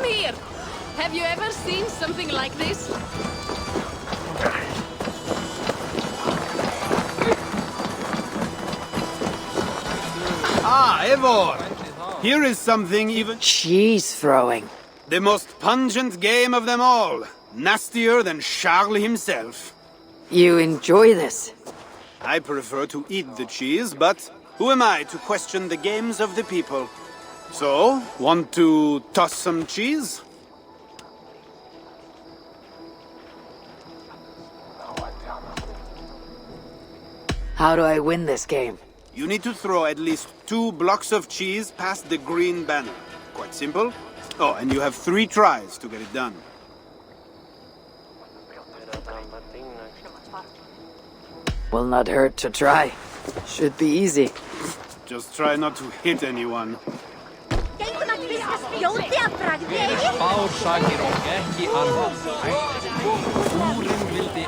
Come here! Have you ever seen something like this? Ah, Eivor! Here is something even... Cheese throwing. The most pungent game of them all. Nastier than Charles himself. You enjoy this? I prefer to eat the cheese, but who am I to question the games of the people? So, want to toss some cheese? How do I win this game? You need to throw at least 2 blocks of cheese past the green banner. Quite simple. Oh, and you have 3 tries to get it done. Will not hurt to try. Should be easy. Just try not to hit anyone.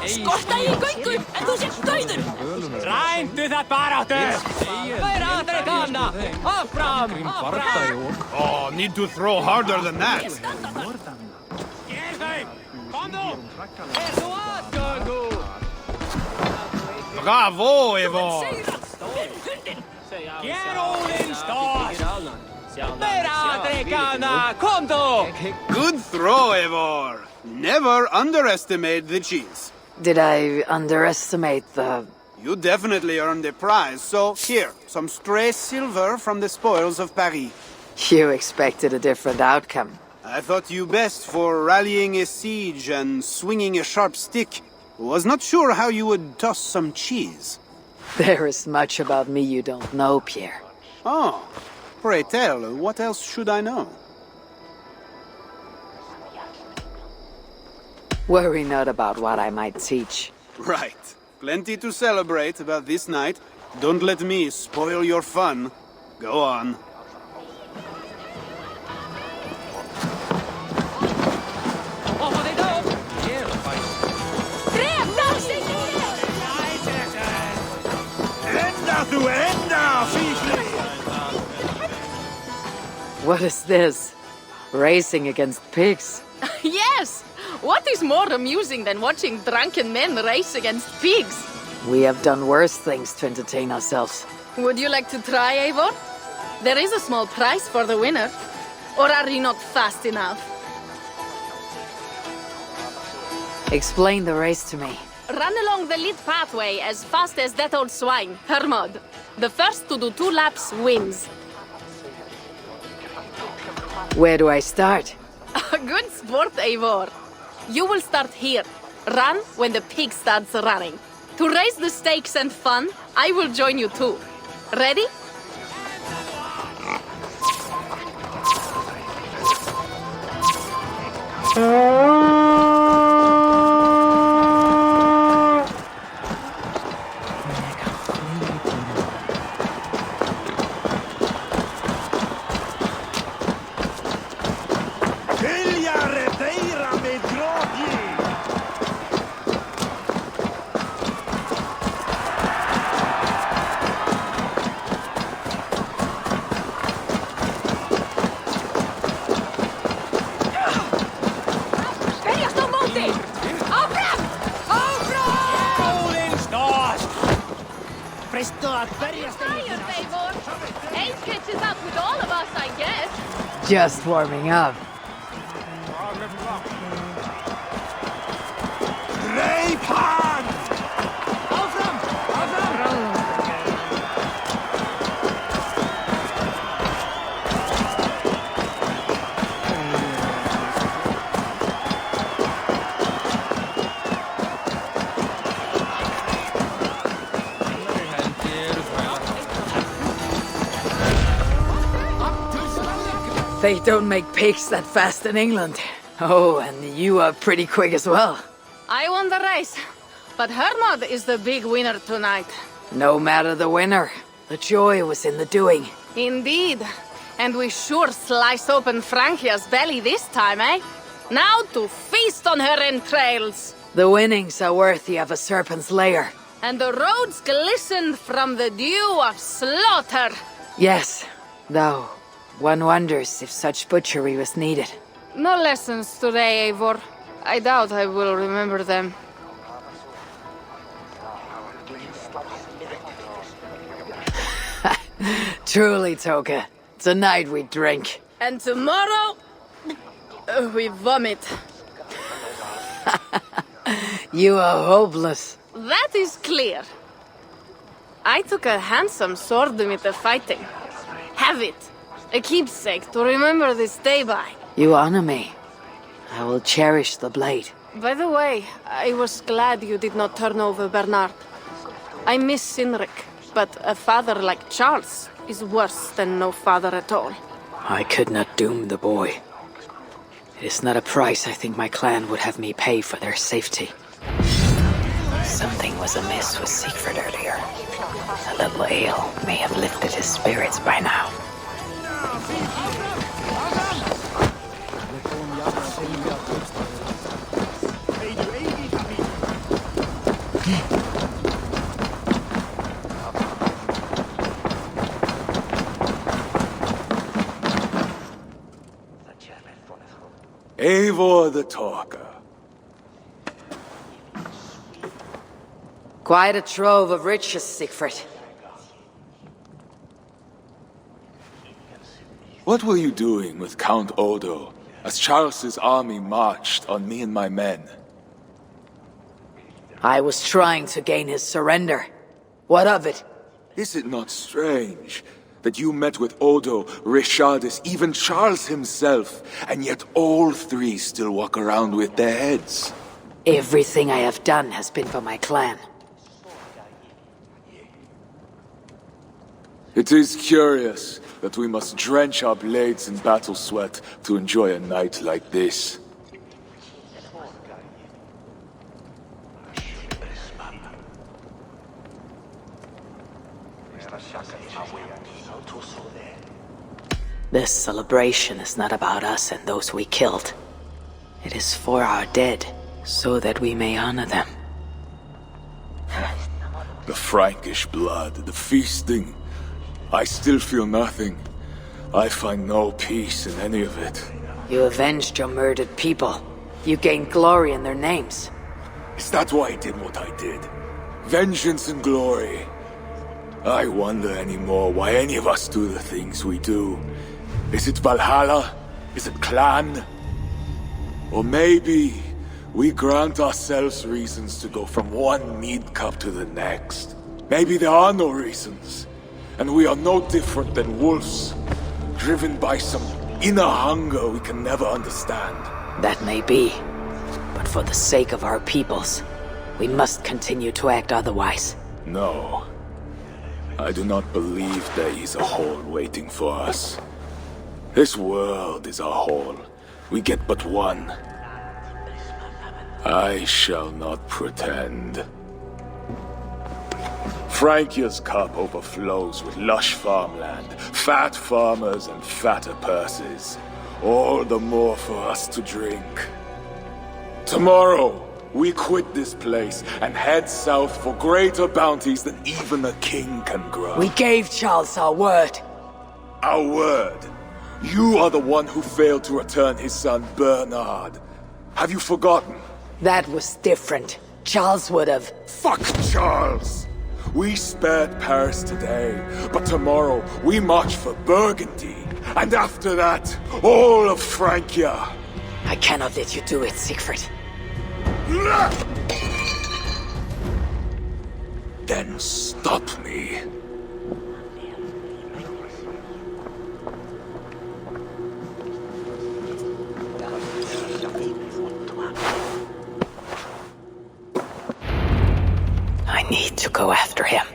Skorta í göngu, en þú sést dauður! Rændu það baráttu! Hver aðri kanna! Áfram! Oh, need to throw harder than that. Ger þau! Komdu! Þú aðgöngu! Bravo, Eivor! Ger Óðinn stórt! Hver aðri kanna! Komdu! Good throw, Eivor! Never underestimate the cheese. Did I underestimate the... You definitely earned a prize, so here, some stray silver from the spoils of Paris. You expected a different outcome. I thought you best for rallying a siege and swinging a sharp stick. Was not sure how you would toss some cheese. There is much about me you don't know, Pierre. Oh, pray tell, what else should I know? Worry not about what I might teach. Right. Plenty to celebrate about this night. Don't let me spoil your fun. Go on. What is this? Racing against pigs? Yes! What is more amusing than watching drunken men race against pigs? We have done worse things to entertain ourselves. Would you like to try, Eivor? There is a small prize for the winner. Or are you not fast enough? Explain the race to me. Run along the lit pathway as fast as that old swine, Hermod. The first to do 2 laps wins. Where do I start? Good sport, Eivor. You will start here. Run when the pig starts running. To raise the stakes and fun, I will join you too. Ready? Just warming up. They don't make pigs that fast in England. Oh, and you are pretty quick as well. I won the race, but Hermod is the big winner tonight. No matter the winner, the joy was in the doing. Indeed. And we sure sliced open Francia's belly this time, eh? Now to feast on her entrails. The winnings are worthy of a serpent's lair. And the roads glistened from the dew of slaughter. Yes, though one wonders if such butchery was needed. No lessons today, Eivor. I doubt I will remember them. Truly, Toka. Tonight we drink. And tomorrow, we vomit. You are hopeless. That is clear. I took a handsome sword with the fighting. Have it. A keepsake to remember this day by. You honor me. I will cherish the blade. By the way, I was glad you did not turn over Bernard. I miss Sinric, but a father like Charles is worse than no father at all. I could not doom the boy. It is not a price I think my clan would have me pay for their safety. Something was amiss with Siegfried earlier. A little ale may have lifted his spirits by now. Eivor the Talker. Quite a trove of riches, Siegfried. What were you doing with Count Odo as Charles's army marched on me and my men? I was trying to gain his surrender. What of it? Is it not strange that you met with Odo, Richardus, even Charles himself, and yet all three still walk around with their heads? Everything I have done has been for my clan. It is curious that we must drench our blades in battle sweat to enjoy a night like this. This celebration is not about us and those we killed. It is for our dead, so that we may honor them. The Frankish blood, the feasting. I still feel nothing. I find no peace in any of it. You avenged your murdered people. You gained glory in their names. Is that why I did what I did? Vengeance and glory. I wonder anymore why any of us do the things we do. Is it Valhalla? Is it clan? Or maybe we grant ourselves reasons to go from one mead cup to the next. Maybe there are no reasons, and we are no different than wolves, driven by some inner hunger we can never understand. That may be, but for the sake of our peoples, we must continue to act otherwise. No. I do not believe there is a hall waiting for us. This world is a hall. We get but one. I shall not pretend. Francia's cup overflows with lush farmland, fat farmers and fatter purses. All the more for us to drink. Tomorrow, we quit this place and head south for greater bounties than even a king can grant. We gave Charles our word. Our word? You are the one who failed to return his son Bernard. Have you forgotten? That was different. Charles would have... Fuck Charles! We spared Paris today, but tomorrow we march for Burgundy. And after that, all of Francia. I cannot let you do it, Siegfried. Then stop me. I need to go after him.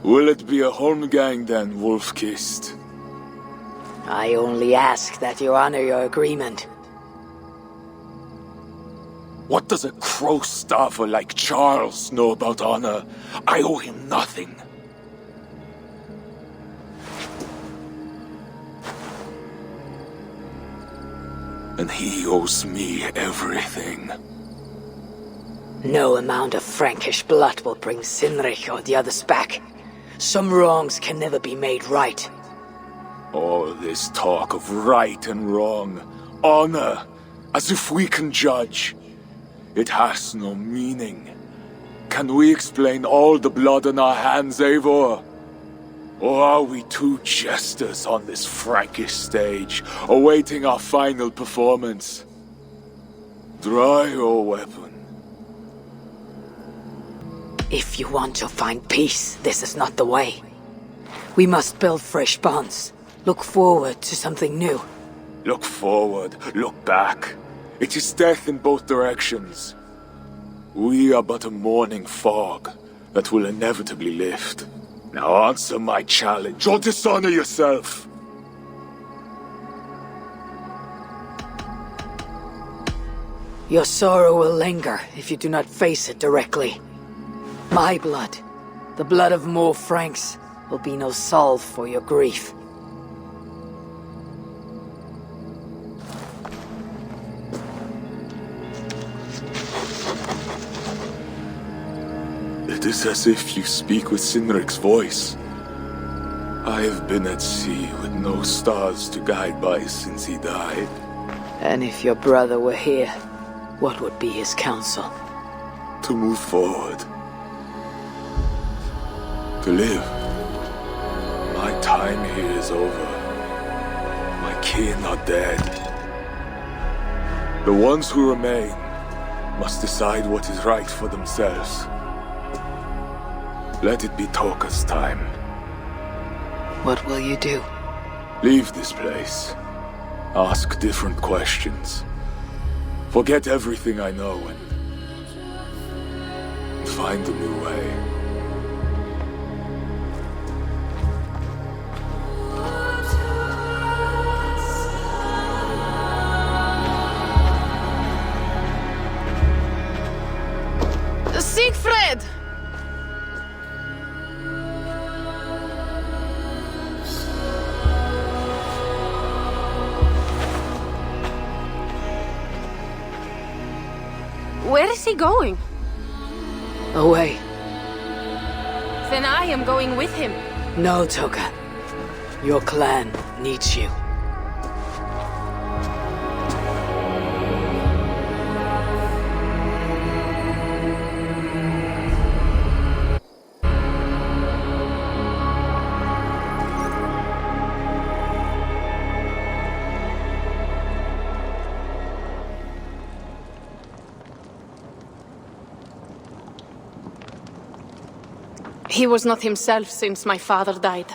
Will it be a Holmgang then, wolf-kissed? I only ask that you honor your agreement. What does a crow-staffer like Charles know about honor? I owe him nothing. And he owes me everything. No amount of Frankish blood will bring Sinrich or the others back. Some wrongs can never be made right. All this talk of right and wrong, honor, as if we can judge. It has no meaning. Can we explain all the blood on our hands, Eivor? Or are we two jesters on this Frankish stage, awaiting our final performance? Draw your weapon. If you want to find peace, this is not the way. We must build fresh bonds. Look forward to something new. Look forward, look back. It is death in both directions. We are but a morning fog that will inevitably lift. Now answer my challenge, or dishonor yourself! Your sorrow will linger if you do not face it directly. My blood, the blood of more Franks, will be no salve for your grief. It is as if you speak with Sinric's voice. I have been at sea with no stars to guide by since he died. And if your brother were here, what would be his counsel? To move forward. To live. My time here is over. My kin are dead. The ones who remain must decide what is right for themselves. Let it be Toka's time. What will you do? Leave this place. Ask different questions. Forget everything I know and find a new way. Siegfried! Where is he going? Away. Then I am going with him. No, Toka. Your clan needs you. He was not himself since my father died.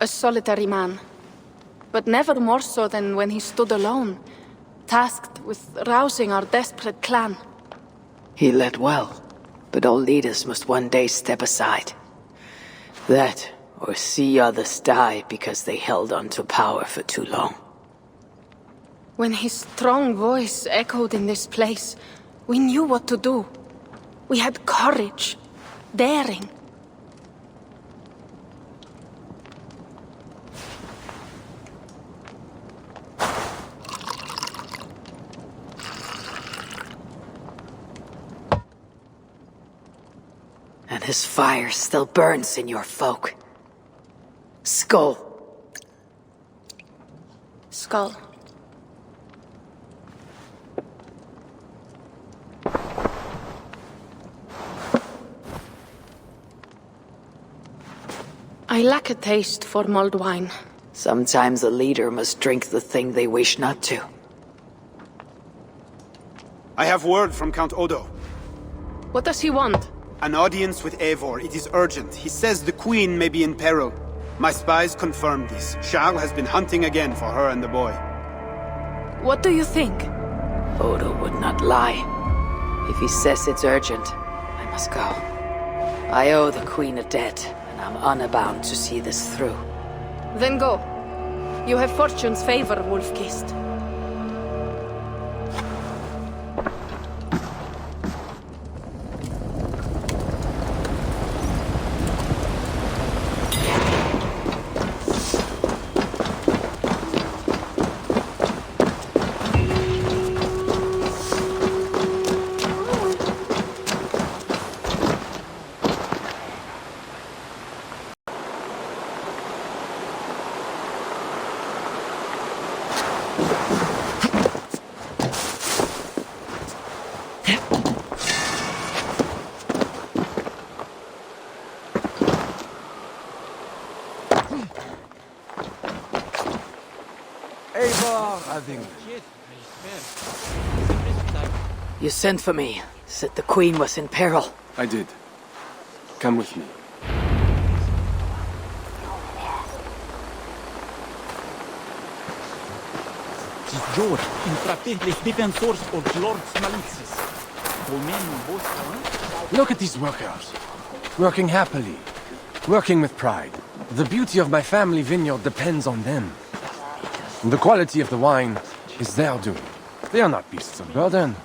A solitary man. But never more so than when he stood alone, tasked with rousing our desperate clan. He led well, but all leaders must one day step aside. That, or see others die because they held on to power for too long. When his strong voice echoed in this place, we knew what to do. We had courage, daring. And his fire still burns in your folk. Skull. Skull. I lack a taste for mulled wine. Sometimes a leader must drink the thing they wish not to. I have word from Count Odo. What does he want? An audience with Eivor. It is urgent. He says the queen may be in peril. My spies confirmed this. Charles has been hunting again for her and the boy. What do you think? Odo would not lie. If he says it's urgent, I must go. I owe the queen a debt, and and I'm unbound to see this through. Then go. You have fortune's favor, Wolf-Kissed. Eivor of England. You sent for me, said the Queen was in peril. I did. Come with me. George, infractibly defensors of Lord Malices. Look at these workers. Working happily. Working with pride. The beauty of my family vineyard depends on them. And the quality of the wine is their doing. They are not beasts of burden.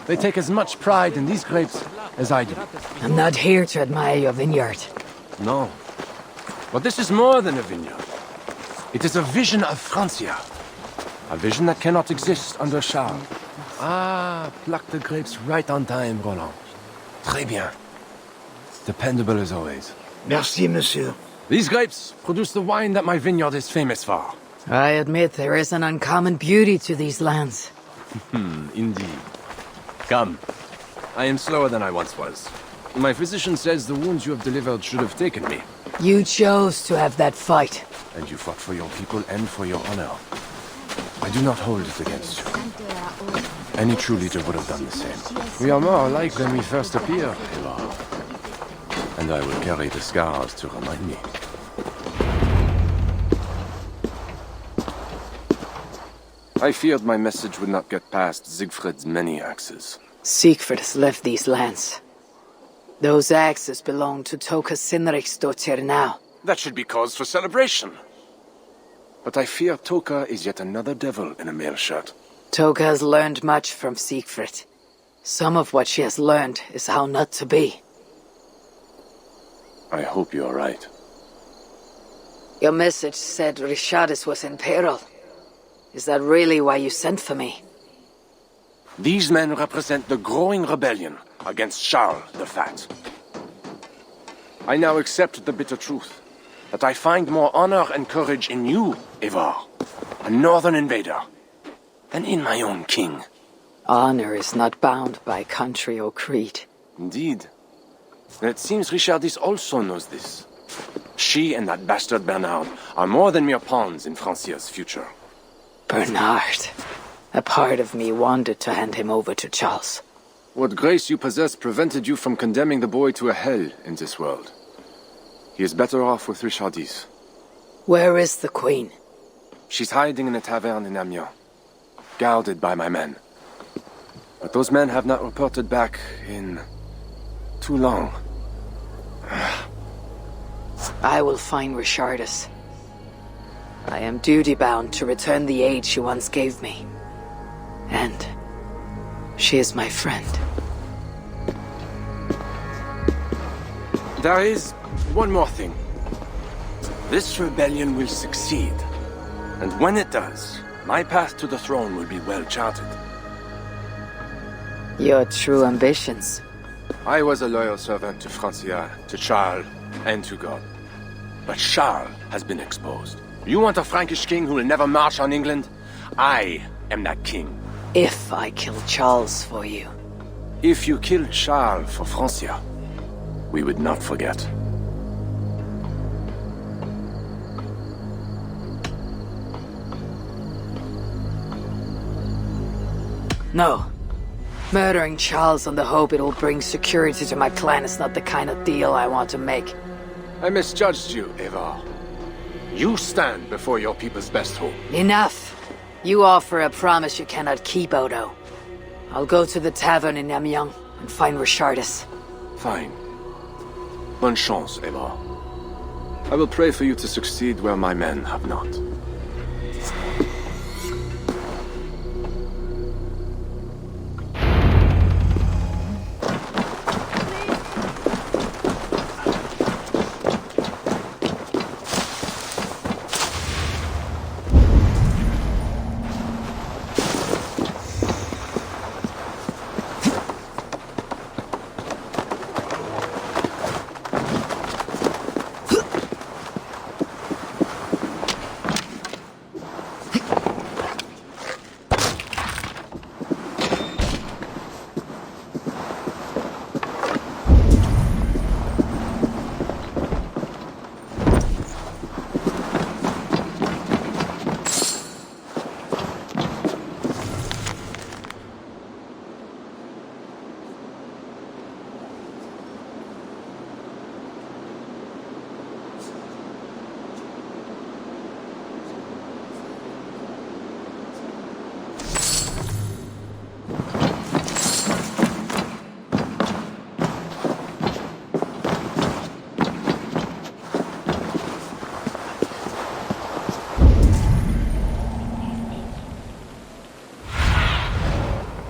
They take as much pride in these grapes as I do. I'm not here to admire your vineyard. No. But this is more than a vineyard. It is a vision of Francia. A vision that cannot exist under Charles. Ah, pluck the grapes right on time, Roland. Très bien. Dependable as always. Merci, monsieur. These grapes produce the wine that my vineyard is famous for. I admit there is an uncommon beauty to these lands. Indeed. Come. I am slower than I once was. My physician says the wounds you have delivered should have taken me. You chose to have that fight. And you fought for your people and for your honor. I do not hold it against you. Any true leader would have done the same. We are more alike than we first appear, Eivor. And I will carry the scars to remind me. I feared my message would not get past Siegfried's many axes. Siegfried has left these lands. Those axes belong to Toka Sinriksdottir now. That should be cause for celebration. But I fear Toka is yet another devil in a mail shirt. Toka has learned much from Siegfried. Some of what she has learned is how not to be. I hope you are right. Your message said Richardis was in peril. Is that really why you sent for me? These men represent the growing rebellion against Charles the Fat. I now accept the bitter truth that I find more honor and courage in you, Eivor, a northern invader, than in my own king. Honor is not bound by country or creed. Indeed. And it seems Richardis also knows this. She and that bastard Bernard are more than mere pawns in Francia's future. Bernard. A part of me wanted to hand him over to Charles. What grace you possess prevented you from condemning the boy to a hell in this world. He is better off with Richardis. Where is the Queen? She's hiding in a tavern in Amiens, guarded by my men. But those men have not reported back in too long. I will find Richardis. I am duty-bound to return the aid she once gave me. And she is my friend. There is one more thing. This rebellion will succeed. And when it does, my path to the throne will be well charted. Your true ambitions. I was a loyal servant to Francia, to Charles, and to God. But Charles has been exposed. You want a Frankish king who will never march on England? I am that king. If I kill Charles for you. If you killed Charles for Francia, we would not forget. No. Murdering Charles on the hope it will bring security to my clan is not the kind of deal I want to make. I misjudged you, Eivor. You stand before your people's best hope. Enough. You offer a promise you cannot keep, Odo. I'll go to the tavern in Amiens and find Richardis. Fine. Bonne chance, Eivor. I will pray for you to succeed where my men have not.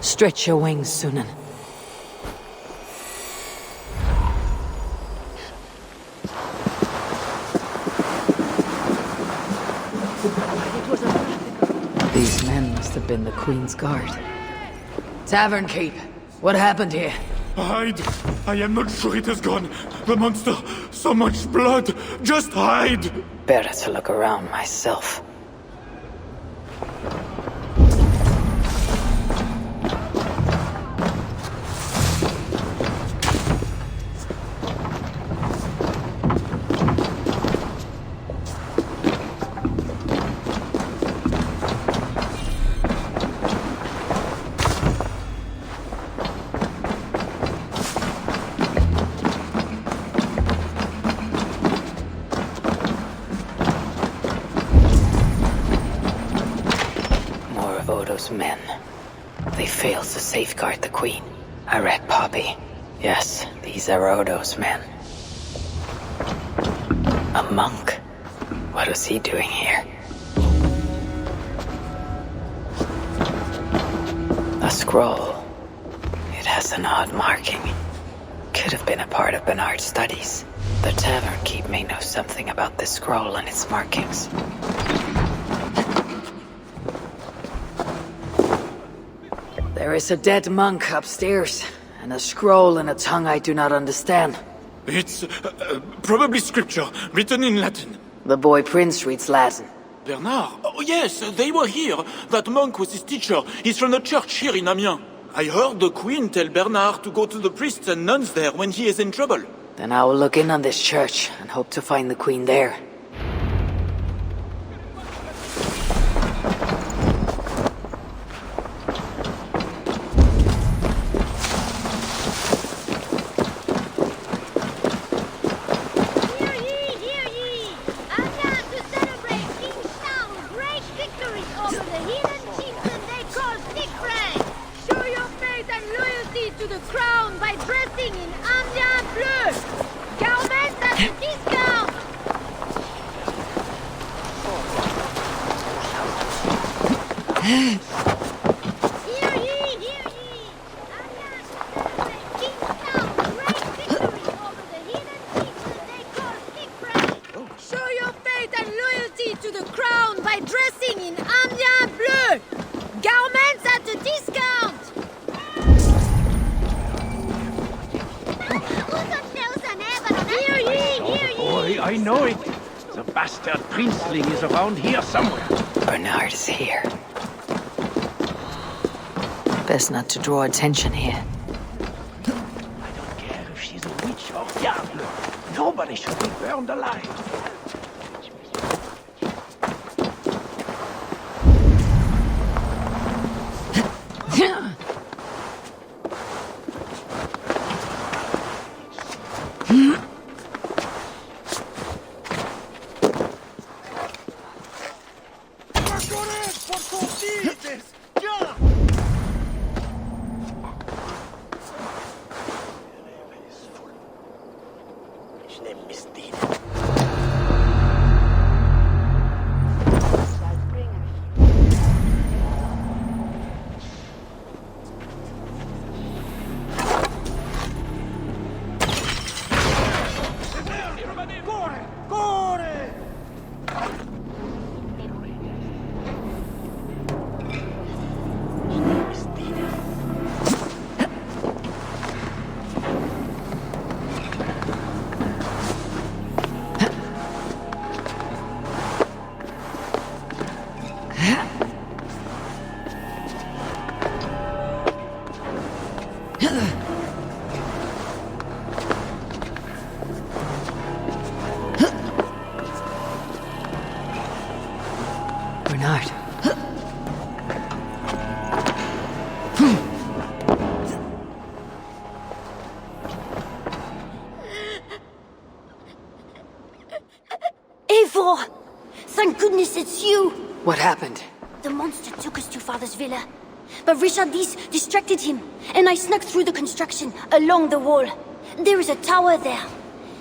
Stretch your wings, Sunan. These men must have been the Queen's Guard. Tavern Keep. What happened here? Hide! I am not sure it has gone. The monster, so much blood. Just hide! Better to look around myself. Men. They failed to safeguard the Queen. I read Poppy. Yes, these are Odo's men. A monk? What was he doing here? A scroll. It has an odd marking. Could have been a part of Bernard's studies. The Tavern Keep may know something about this scroll and its markings. There is a dead monk upstairs, and a scroll in a tongue I do not understand. It's probably scripture, written in Latin. The boy Prince reads Latin. Bernard? Oh yes, they were here. That monk was his teacher. He's from the church here in Amiens. I heard the Queen tell Bernard to go to the priests and nuns there when he is in trouble. Then I will look in on this church, and hope to find the Queen there. I know it. The bastard princeling is around here somewhere. Bernard is here. Best not to draw attention here. I don't care if she's a witch or diable. Nobody should be burned alive. it's you! What happened? The monster took us to Father's villa. But Richard distracted him, and I snuck through the construction, along the wall. There is a tower there.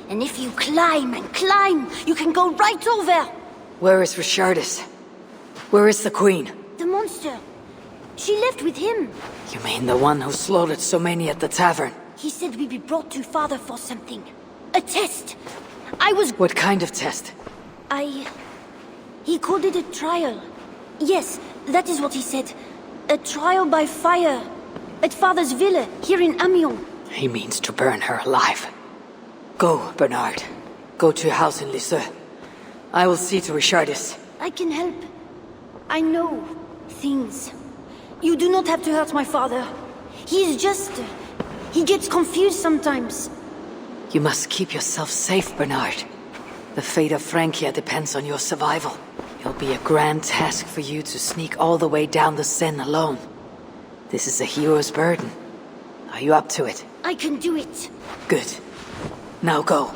And if you climb and climb, you can go right over! Where is Richardus? Where is the Queen? The monster. She left with him. You mean the one who slaughtered so many at the tavern? He said we'd be brought to Father for something. A test. What kind of test? He called it a trial. Yes, that is what he said. A trial by fire. At Father's villa, here in Amiens. He means to burn her alive. Go, Bernard. Go to your house in Lisieux. I will see to Richardus. I can help. I know things. You do not have to hurt my father. He is just... he gets confused sometimes. You must keep yourself safe, Bernard. The fate of Francia depends on your survival. It'll be a grand task for you to sneak all the way down the Seine alone. This is a hero's burden. Are you up to it? I can do it. Good. Now go.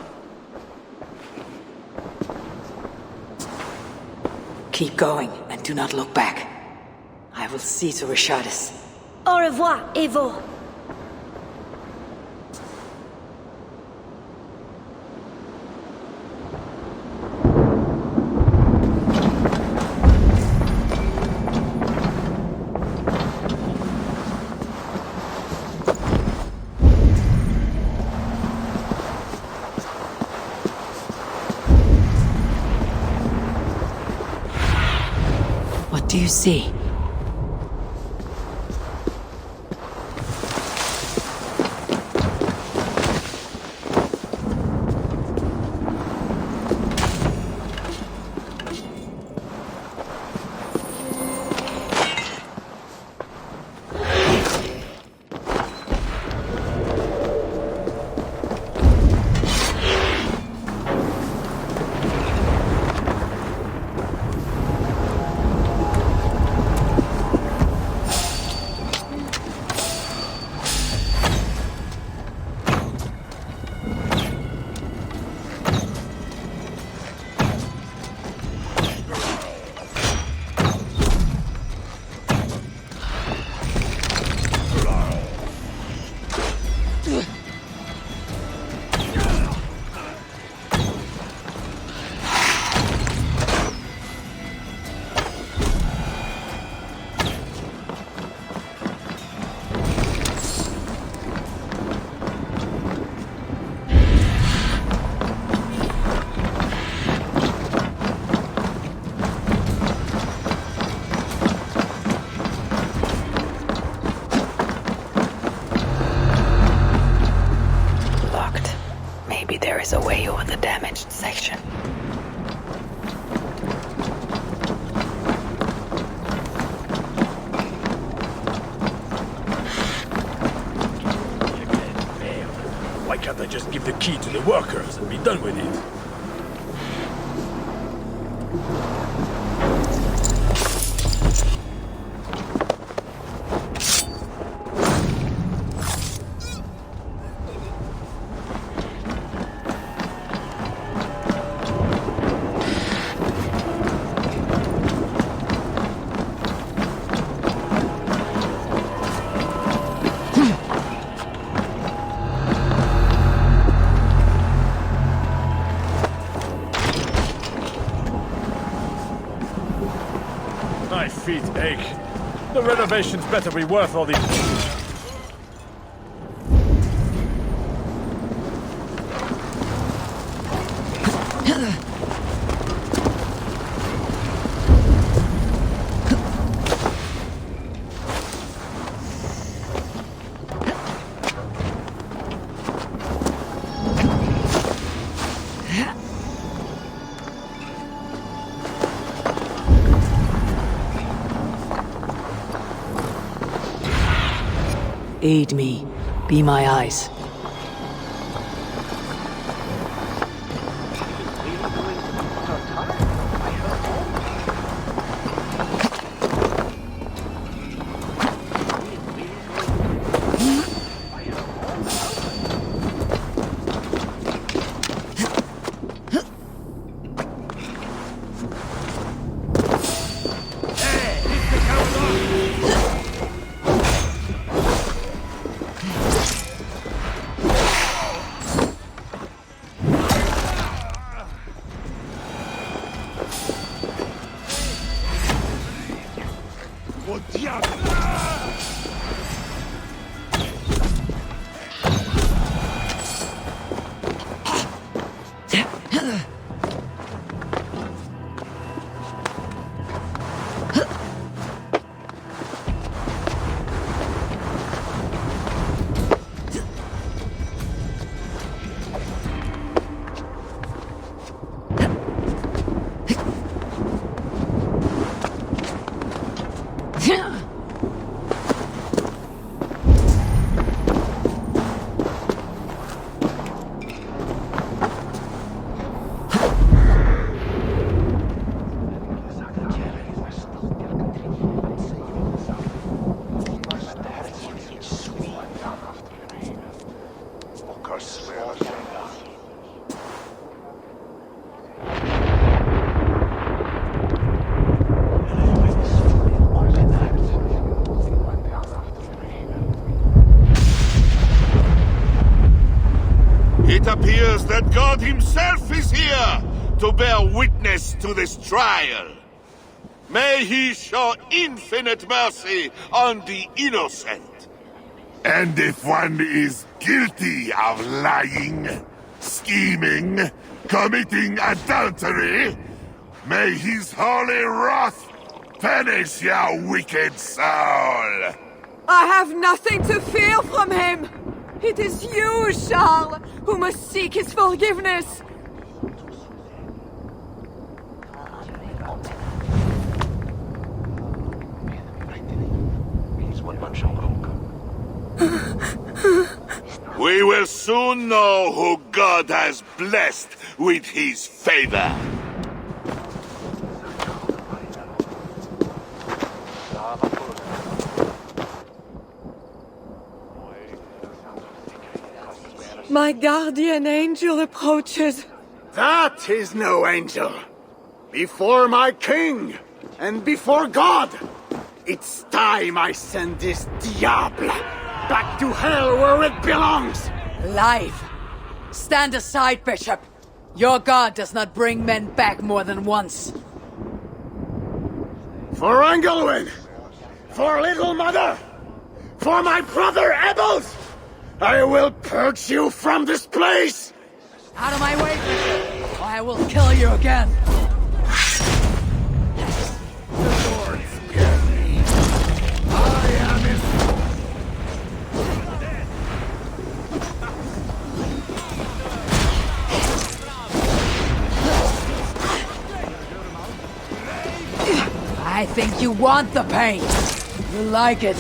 Keep going and do not look back. I will see to Richardus. Au revoir, Eivor. What do you see? A way over the damaged section. Why can't I just give the key to the workers and be done with it? My feet ache. The renovations better be worth all these... Aid me. Be my eyes. It appears that God himself is here to bear witness to this trial. May he show infinite mercy on the innocent. And if one is guilty of lying, scheming, committing adultery, may his holy wrath punish your wicked soul. I have nothing to fear from him! It is you, Charles, who must seek his forgiveness! We will soon know who God has blessed with his favor. My guardian angel approaches. That is no angel. Before my king, and before God, it's time I send this diable back to hell where it belongs. Live! Stand aside, Bishop. Your God does not bring men back more than once. For Engelwin! For Little Mother! For my brother Ebels! I will purge you from this place! Out of my way, Bishop, or I will kill you again. The Lord spare me. I am his... I think you want the pain. You like it.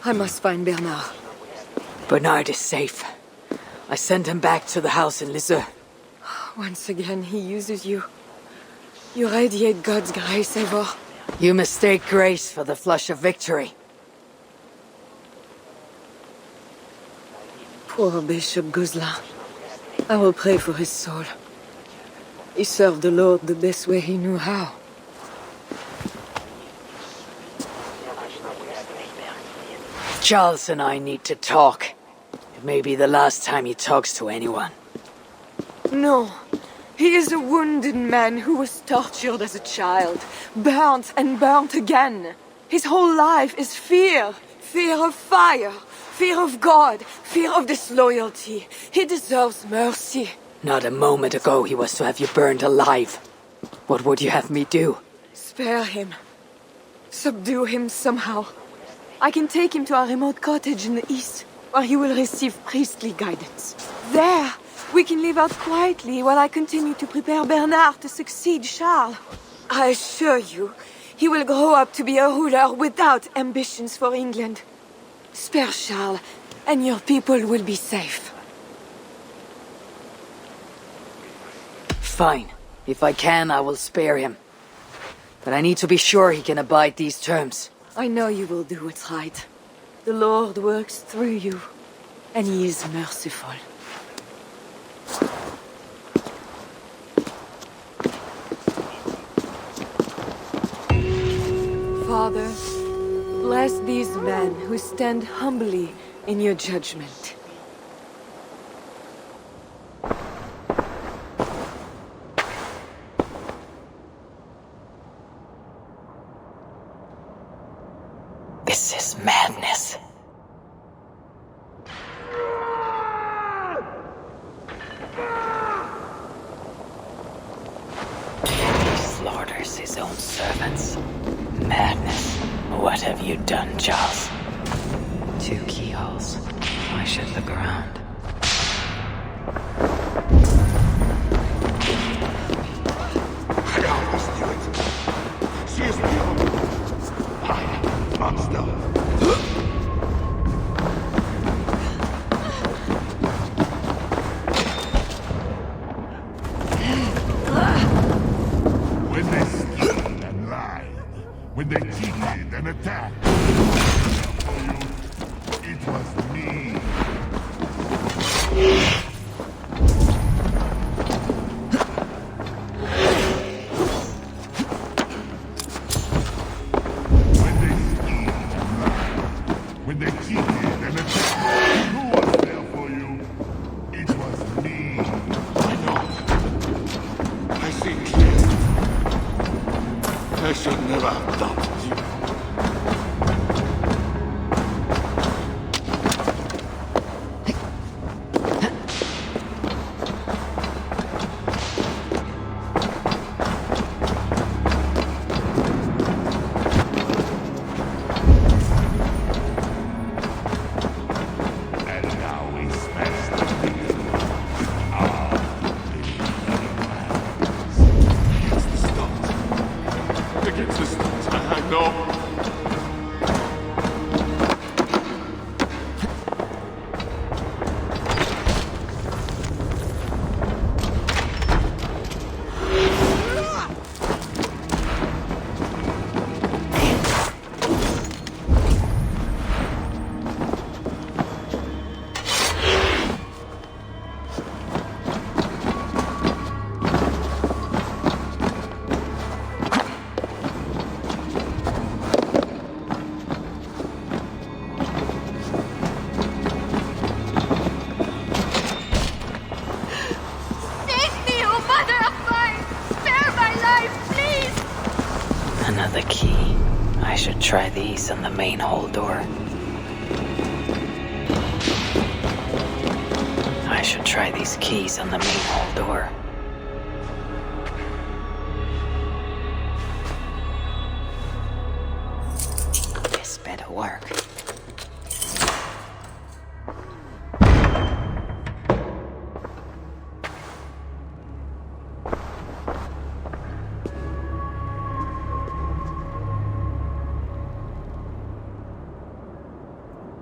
I must find Bernard. Bernard is safe. I sent him back to the house in Lisieux. Once again, he uses you. You radiate God's grace, Eivor. You mistake grace for the flush of victory. Poor Bishop Guzla. I will pray for his soul. He served the Lord the best way he knew how. Charles and I need to talk. It may be the last time he talks to anyone. No. He is a wounded man who was tortured as a child, burnt and burnt again. His whole life is fear. Fear of fire. Fear of God. Fear of disloyalty. He deserves mercy. Not a moment ago he was to have you burned alive. What would you have me do? Spare him. Subdue him somehow. I can take him to our remote cottage in the east, where he will receive priestly guidance. There, we can live out quietly while I continue to prepare Bernard to succeed Charles. I assure you, he will grow up to be a ruler without ambitions for England. Spare Charles, and your people will be safe. Fine. If I can, I will spare him. But I need to be sure he can abide these terms. I know you will do what's right. The Lord works through you, and He is merciful. Father, bless these men who stand humbly in your judgment. This is madness. He slaughters his own servants. Madness. What have you done, Charles? 2 keyholes. Why should the ground? I almost knew it. She is beyond. Monster. When they schemed and lied, when they cheated and attacked, it was me. I should never have doubted you. And now we smash the beat. Against the stones, I know. Another key. I should try these on the main hall door. I should try these keys on the main hall door. This better work.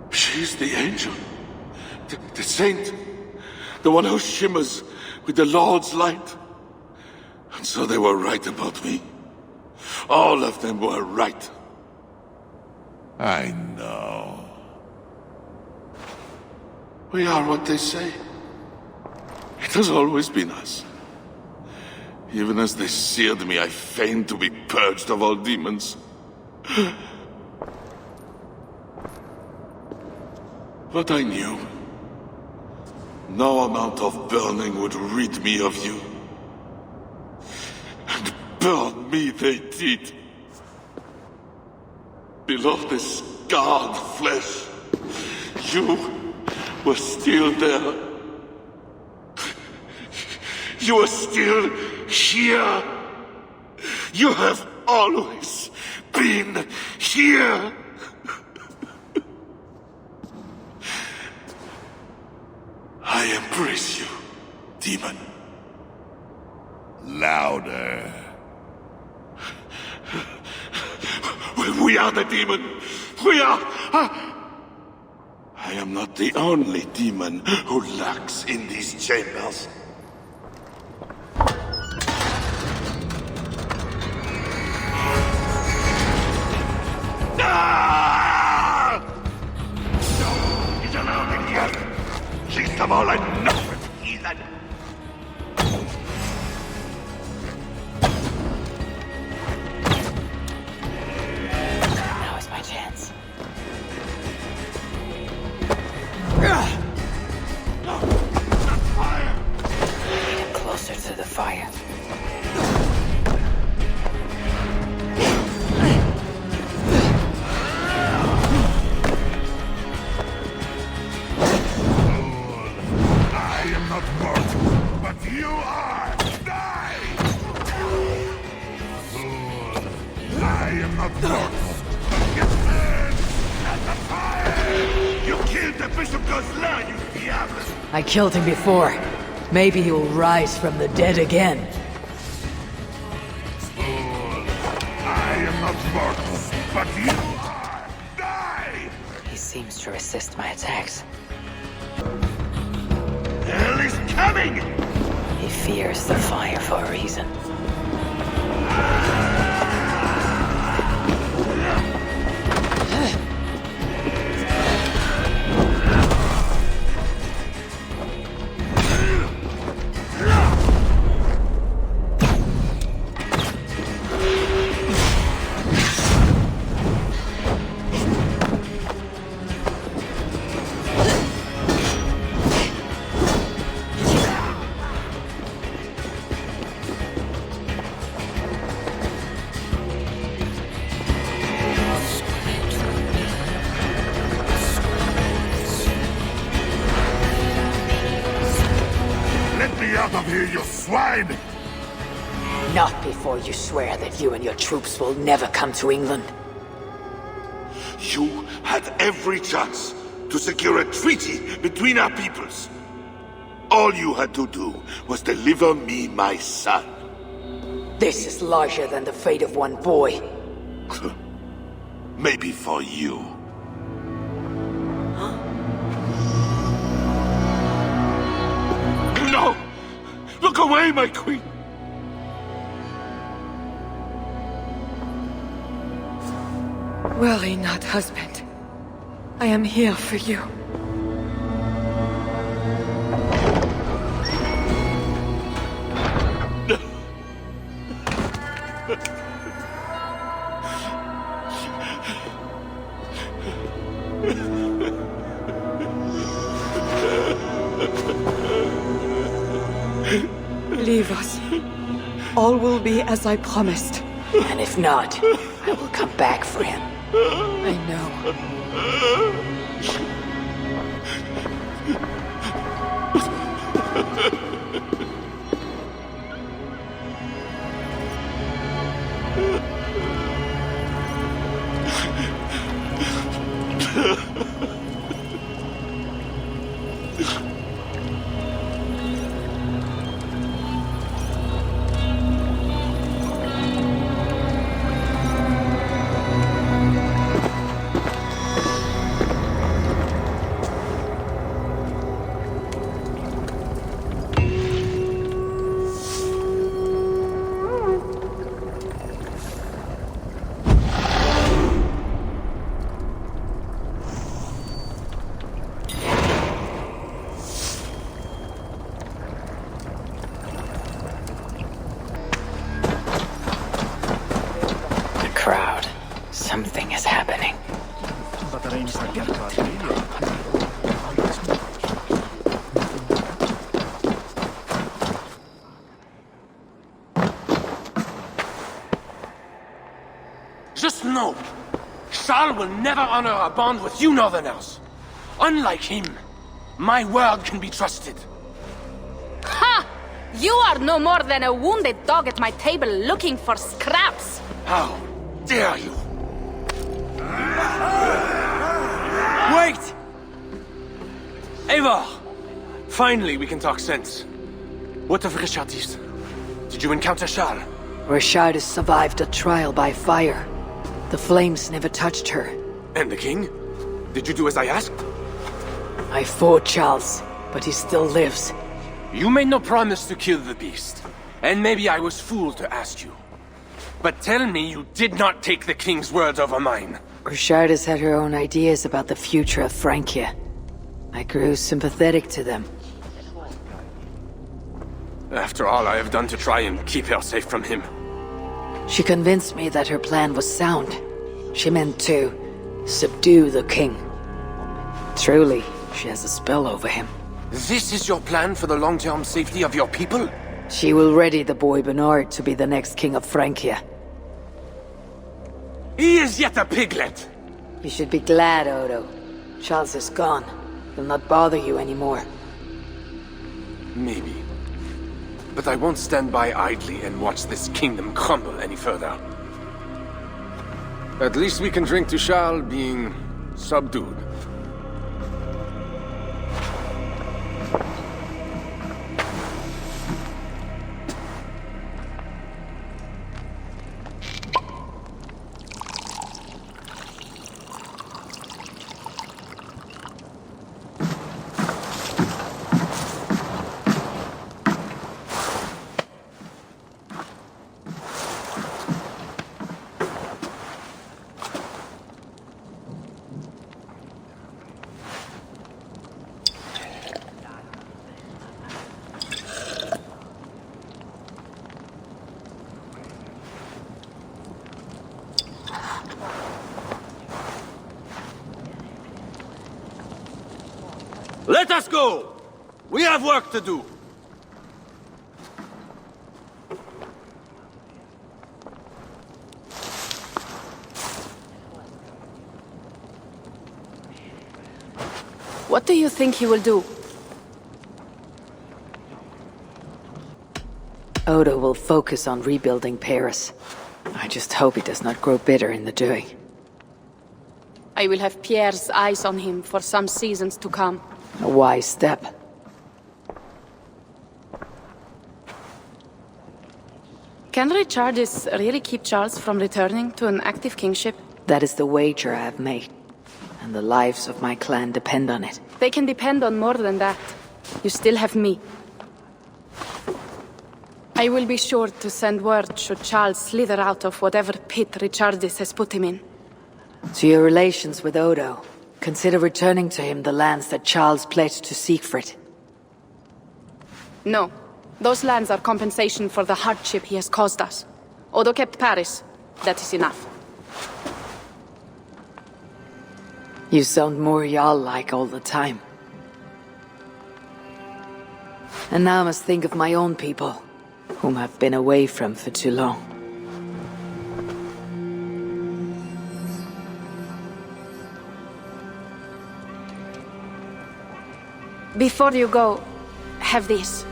She's the angel. The saint. The one who shimmers with the Lord's light. And so they were right about me. All of them were right. I know. We are what they say. It has always been us. Even as they seared me, I feigned to be purged of all demons. But I knew no amount of burning would rid me of you. And burn me they did. Below the scarred flesh, you were still there. You are still here. You have always been here. I embrace you, demon. Louder. We are the demon. We are... I am not the only demon who lurks in these chambers. Ah! No, he's allowed in here. She's them all enough with heathen. Now is my chance. Get closer to the fire. You are! Die! Fool! I am not mortal, but gifted! At the fire! You killed the Bishop Gosselin, you diable! I killed him before. Maybe he will rise from the dead again. Fool! I am not mortal, but you are! Die! He seems to resist my attacks. Hell is coming! He fears the fire for a reason. You swine! Not before you swear that you and your troops will never come to England. You had every chance to secure a treaty between our peoples. All you had to do was deliver me my son. This is larger than the fate of one boy. Maybe for you. No! Look away, my queen! Worry not, husband. I am here for you. Leave us. All will be as I promised. And if not, I will come back for him. I know. Something is happening. Just know, Charles will never honor a bond with you Northerners. Unlike him, my word can be trusted. Ha! You are no more than a wounded dog at my table looking for scraps. How dare you? Wait! Eivor! Finally, we can talk sense. What of Richardis? Did you encounter Charles? Richardis survived a trial by fire. The flames never touched her. And the king? Did you do as I asked? I fought Charles, but he still lives. You made no promise to kill the beast. And maybe I was fooled to ask you. But tell me you did not take the king's word over mine. Richardis had her own ideas about the future of Francia. I grew sympathetic to them. After all I have done to try and keep her safe from him. She convinced me that her plan was sound. She meant to subdue the king. Truly, she has a spell over him. This is your plan for the long-term safety of your people? She will ready the boy Bernard to be the next king of Francia. He is yet a piglet! You should be glad, Odo. Charles is gone. He'll not bother you anymore. Maybe. But I won't stand by idly and watch this kingdom crumble any further. At least we can drink to Charles being subdued. Let us go! We have work to do. What do you think he will do? Odo will focus on rebuilding Paris. I just hope he does not grow bitter in the doing. I will have Pierre's eyes on him for some seasons to come. A wise step. Can Richardis really keep Charles from returning to an active kingship? That is the wager I have made. And the lives of my clan depend on it. They can depend on more than that. You still have me. I will be sure to send word should Charles slither out of whatever pit Richardis has put him in. To your relations with Odo, consider returning to him the lands that Charles pledged to Siegfried. No. Those lands are compensation for the hardship he has caused us. Odo kept Paris. That is enough. You sound more Jarl-like all the time. And now I must think of my own people, whom I've been away from for too long. Before you go, have this.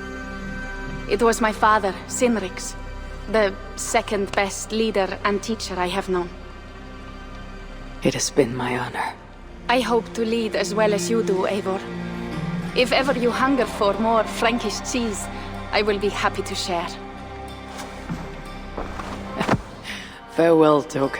It was my father, Sinrix, the second best leader and teacher I have known. It has been my honor. I hope to lead as well as you do, Eivor. If ever you hunger for more Frankish cheese, I will be happy to share. Farewell, Toke.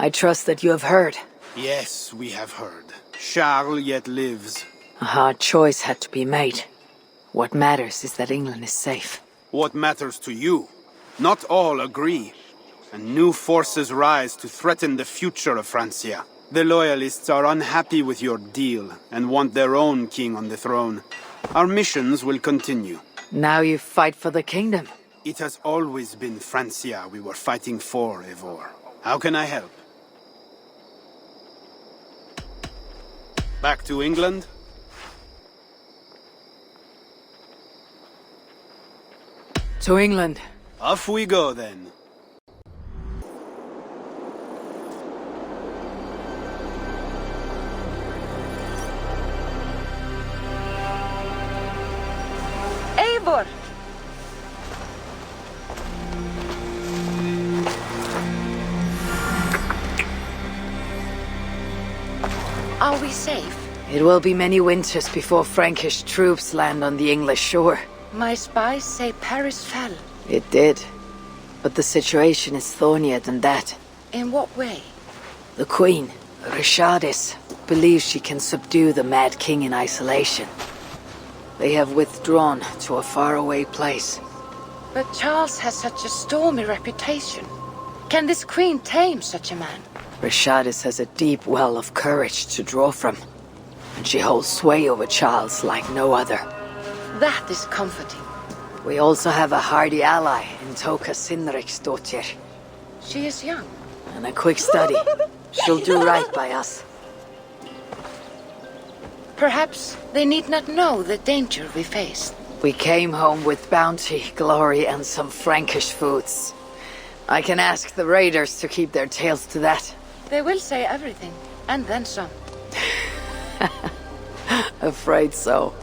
I trust that you have heard. Yes, we have heard. Charles yet lives. A hard choice had to be made. What matters is that England is safe. What matters to you? Not all agree. And new forces rise to threaten the future of Francia. The Loyalists are unhappy with your deal and want their own king on the throne. Our missions will continue. Now you fight for the kingdom. It has always been Francia we were fighting for, Eivor. How can I help? Back to England? To England. Off we go, then. Eivor! Are we safe? It will be many winters before Frankish troops land on the English shore. My spies say Paris fell. It did. But the situation is thornier than that. In what way? The Queen, Richardis, believes she can subdue the Mad King in isolation. They have withdrawn to a faraway place. But Charles has such a stormy reputation. Can this queen tame such a man? Richardis has a deep well of courage to draw from. And she holds sway over Charles like no other. That is comforting. We also have a hardy ally in Toka Sinriksdottir. She is young. And a quick study. She'll do right by us. Perhaps they need not know the danger we faced. We came home with bounty, glory, and some Frankish foods. I can ask the raiders to keep their tails to that. They will say everything, and then some. Afraid so.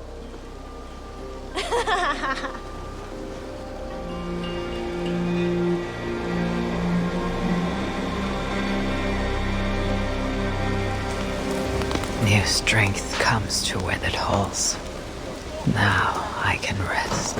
New strength comes to weathered halls. Now I can rest.